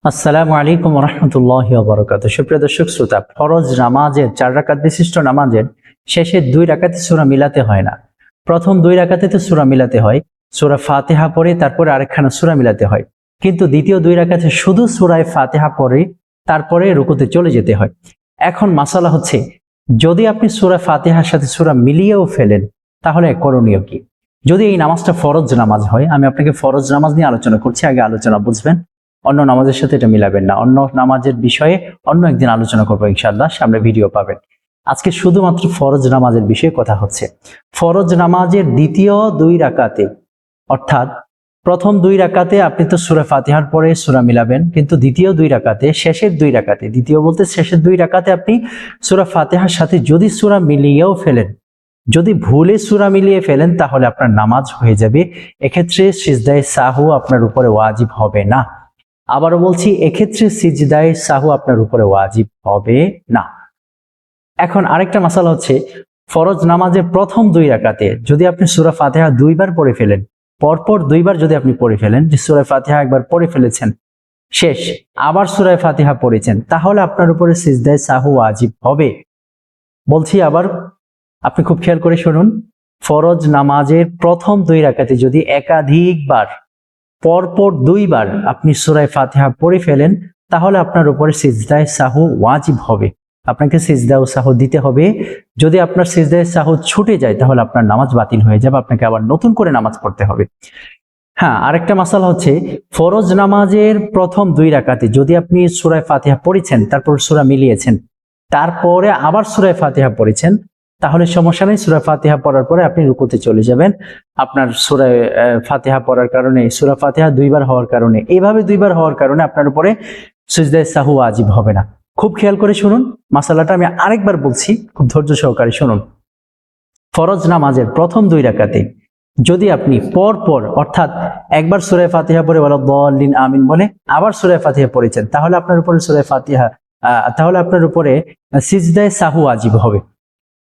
আসসালামু আলাইকুম রহমতুল্লাহি ওয়া বারাকাতুহু। সুপ্রিয় দর্শক শ্রোতা, ফরজ নামাজের 4 রাকাত বিশিষ্ট নামাজের শেষের 2 রাকাতে সূরা মিলাতে হয় না। প্রথম 2 রাকাতে তো সূরা মিলাতে হয়, সূরা ফাতিহা পড়ে তারপরে আরেকখানা সূরা মিলাতে হয়। কিন্তু দ্বিতীয় 2 রাকাতে শুধু সূরায়ে ফাতিহা পড়ে তারপরে রুকুতে চলে যেতে হয়। এখন মাসালা হচ্ছে, যদি আপনি সূরা ফাতিহার সাথে সূরা মিলিয়েও ফেলেন তাহলে করণীয় কি? যদি এই নামাজটা ফরজ নামাজ হয়, আমি আপনাকে ফরজ নামাজ নিয়ে আলোচনা করছি, আগে আলোচনা বুঝবেন। অন্য নামাজের সাথে এটা মিলাবেন না। অন্য নামাজের বিষয়ে অন্য একদিন আলোচনা করবো ইনশাআল্লাহ, সামনে ভিডিও পাবেন। আজকে শুধুমাত্র ফরজ নামাজের বিষয়ে কথা হচ্ছে। ফরজ নামাজের দ্বিতীয় 2 রাকাতে, অর্থাৎ প্রথম 2 রাকাতে আপনি তো সূরা ফাতিহার পরে সূরা মিলাবেন, কিন্তু দ্বিতীয় 2 রাকাতে, শেষের 2 রাকাতে, দ্বিতীয় বলতে শেষের 2 রাকাতে আপনি সূরা ফাতিহার সাথে যদি সূরা মিলিয়েও ফেলেন, যদি ভুলে সূরা মিলিয়ে ফেলেন তাহলে আপনার নামাজ হয়ে যাবে। এক্ষেত্রে সিজদায়ে সাহু আপনার উপরে ওয়াজিব হবে না। আবারও বলছি, এক্ষেত্রে সিজদায়ে সাহু আপনার উপরে ওয়াজিব হবে না। এখন আরেকটা মাসালা হচ্ছে, ফরজ নামাজের প্রথম 2 রাকাতে যদি আপনি সূরা ফাতিহা 2 বার পড়ে ফেলেন, পরপর 2 বার যদি আপনি পড়ে ফেলেন, যে সূরা ফাতিহা একবার পড়ে ফেলেছেন শেষ, আবার সূরা ফাতিহা পড়েছেন, তাহলে আপনার উপরে সিজদায়ে সাহু ওয়াজিব হবে। বলছি আবার, আপনি খুব খেয়াল করে শুনুন। ফরজ নামাজের প্রথম 2 রাকাতে যদি একাধিকবার পরপর 2 বার আপনি সূরা ফাতিহা পড়ে ফেলেন, তাহলে আপনার উপরে সিজদায়ে সাহু ওয়াজিব হবে। আপনাকে সিজদায়ে সাহু দিতে হবে। যদি আপনার সিজদায়ে সাহু ছুটে যায় তাহলে আপনার নামাজ বাতিল হয়ে যাবে, আপনাকে আবার নতুন করে নামাজ পড়তে হবে। হ্যাঁ, আরেকটা মাসালা হচ্ছে, ফরজ নামাজের প্রথম 2 রাকাতে যদি আপনি সূরা ফাতিহা পড়েছেন, তারপর সূরা মিলিয়েছেন, তারপরে আবার সূরা ফাতিহা পড়েছেন, তাহলে সমস্যা নেই। সূরা ফাতিহা পড়ার পরে আপনি রুকুতে চলে যাবেন। আপনার সূরা ফাতিহা পড়ার কারণে, সূরা ফাতিহা 2 বার হওয়ার কারণে, এইভাবে 2 বার হওয়ার কারণে আপনার উপরে সিজদায়ে সাহু ওয়াজিব হবে না। খুব খেয়াল করে শুনুন মাসালাটা, আমি আরেকবার বলছি, খুব ধৈর্য সহকারে শুনুন। ফরজ নামাজের প্রথম 2 রাকাতে যদি আপনি পরপর, অর্থাৎ একবার সূরা ফাতিহা পড়ে ওয়ালা দাল্লিন আমিন বলে আবার সূরা ফাতিহা পড়েছেন, তাহলে আপনার উপরে সূরা ফাতিহা তাহলে আপনার উপরে সিজদায়ে সাহু ওয়াজিব হবে।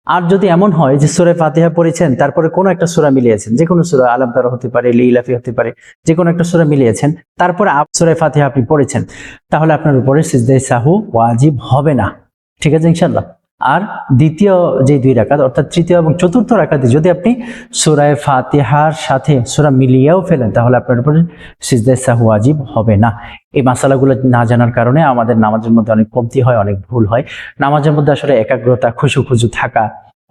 আর যদি এমন হয় যে সূরা ফাতিহা পড়েছেন, তারপরে কোনো একটা সূরা মিলিয়েছেন, যে কোনো সূরা, আলাম তারা হতে পারে, লিলাফি হতে পারে, যে কোনো একটা সূরা মিলিয়েছেন, তারপরে সূরা ফাতিহা আপনি পড়েছেন, তাহলে আপনার উপরে সিজদায়ে সাহু ওয়াজিব হবে না। ঠিক আছে ইনশাআল্লাহ। আর দ্বিতীয় যে 2 রাকাত, অর্থাৎ তৃতীয় এবং চতুর্থ রাকাতে যদি আপনি সূরা ফাতিহার সাথে সূরা মিলিয়েও ফেলেন, তাহলে আপনার উপরে সিজদায়ে সাহু ওয়াজিব হবে না। এই মাসালাগুলো না জানার কারণে আমাদের নামাজের মধ্যে অনেক কমতি হয়, অনেক ভুল হয়। নামাজের মধ্যে আসলে একাগ্রতা, খুশু থাকা,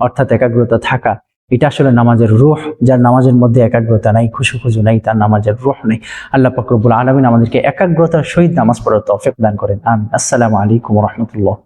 অর্থাৎ একাগ্রতা থাকা, এটা আসলে নামাজের রূহ। যার নামাজের মধ্যে একাগ্রতা নাই, খুশু নাই, তার নামাজের রূহ নেই। আল্লাহ পাক রব্বুল আলামিন আমাদেরকে একাগ্রতার সহিত নামাজ পড়ার তৌফিক দান করেন। আমিন। আসসালামু আলাইকুম ওয়া রাহমাতুল্লাহ।